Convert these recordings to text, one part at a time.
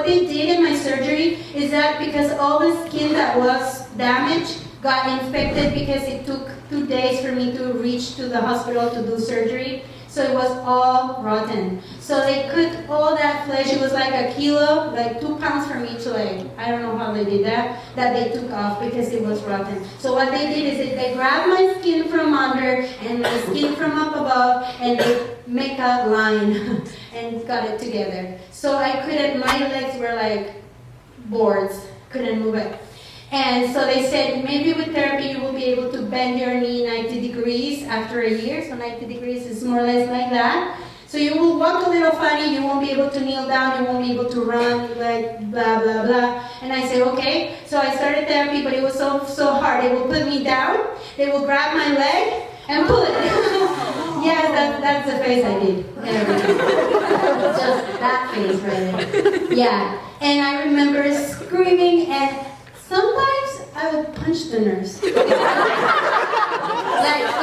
they did in my surgery is that because all the skin that was damaged got infected because it took 2 days for me to reach to the hospital to do surgery. So it was all rotten. So they cooked all that flesh. It was like a kilo, like 2 pounds from each leg. I don't know how they did that they took off because it was rotten. So what they did is they grabbed my skin from under and my skin from up above, and they make a line and got it together. So I couldn't, my legs were like boards, couldn't move it. And so they said, maybe with therapy you will be able to bend your knee 90 degrees after a year. So 90 degrees is more or less like that. So you will walk a little funny, you won't be able to kneel down, you won't be able to run, like blah, blah, blah. And I said, okay. So I started therapy, but it was so hard. They will put me down, they will grab my leg and pull it. Yeah, that's the face I did. Just that face right there. Yeah. And I remember screaming, and sometimes I would punch the nurse. Like,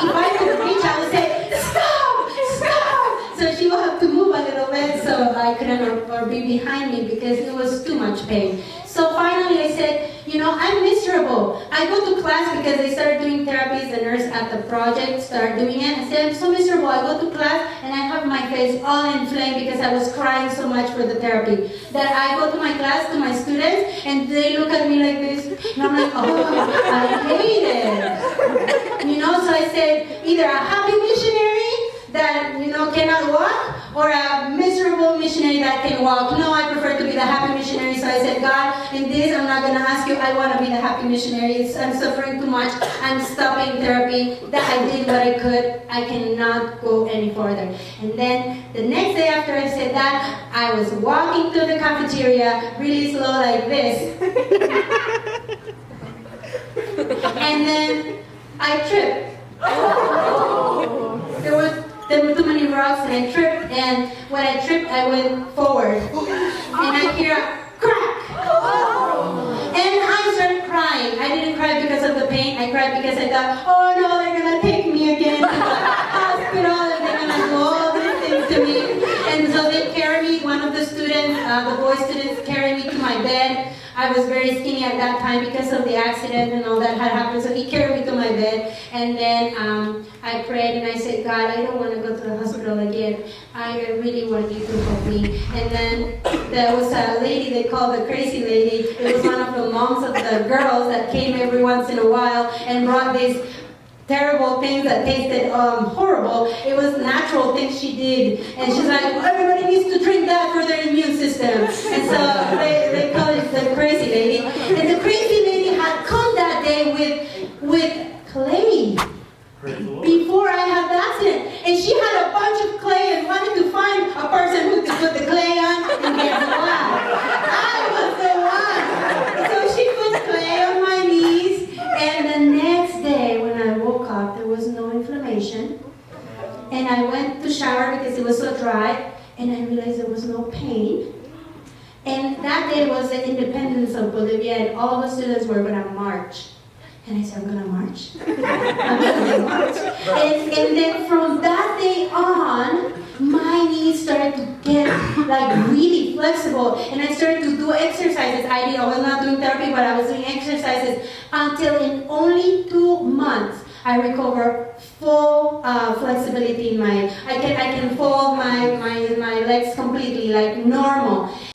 if I could reach, I would say, stop, stop! So she would have to move a little bit so I couldn't or be behind me because it was too much pain. So finally I said, I'm miserable. I go to class because they started doing therapies, the nurse at the project started doing it. I said, I'm so miserable. I go to class and I have my face all inflamed because I was crying so much for the therapy. That I go to my class, to my students, and they look at me like this, and I'm like, oh, I hate it. So I said, either a happy missionary that, cannot walk, or a miserable missionary that can walk. No, I prefer to be the happy missionary. So I said, God, in this, I'm not going to ask you. I want to be the happy missionary. I'm suffering too much. I'm stopping therapy. That I did what I could. I cannot go any further. And then the next day after I said that, I was walking to the cafeteria really slow like this. And then I tripped. There were too many rocks, and I tripped, and when I tripped, I went forward. And I hear a crack. And I started crying. I didn't cry because of the pain. I cried because I thought, oh no, they're going to take me again to the hospital, and they're going to do all these things to me. And so they carried me, one of the students, the boy students, carried me to my bed. I was very skinny at that time because of the accident and all that had happened. So he carried me to my bed, and then I prayed and I said, God, I don't want to go to the hospital again. I really want you to help me. And then there was a lady they called the crazy lady. It was one of the moms of the girls that came every once in a while and brought these terrible things that tasted horrible. It was natural things she did. And she's like, well, everybody needs to drink that for their immune system. And so they call it the crazy lady. And the crazy lady had come that day with clay before I had the accident. And she had a bunch of clay and wanted to find a person who could put the clay on. And guess what? I was the one. So she put clay on my knees. And the next day when I woke up, there was no inflammation. And I went to shower because it was so dry. And I realized there was no pain. And that day was the independence of Bolivia, and all the students were going to march. And I said, I'm going to march. I'm going to march. And then from that day on, my knees started to get like really flexible. And I started to do exercises. I was not doing therapy, but I was doing exercises until in only 2 months, I recover full flexibility in I can fold my legs completely like normal.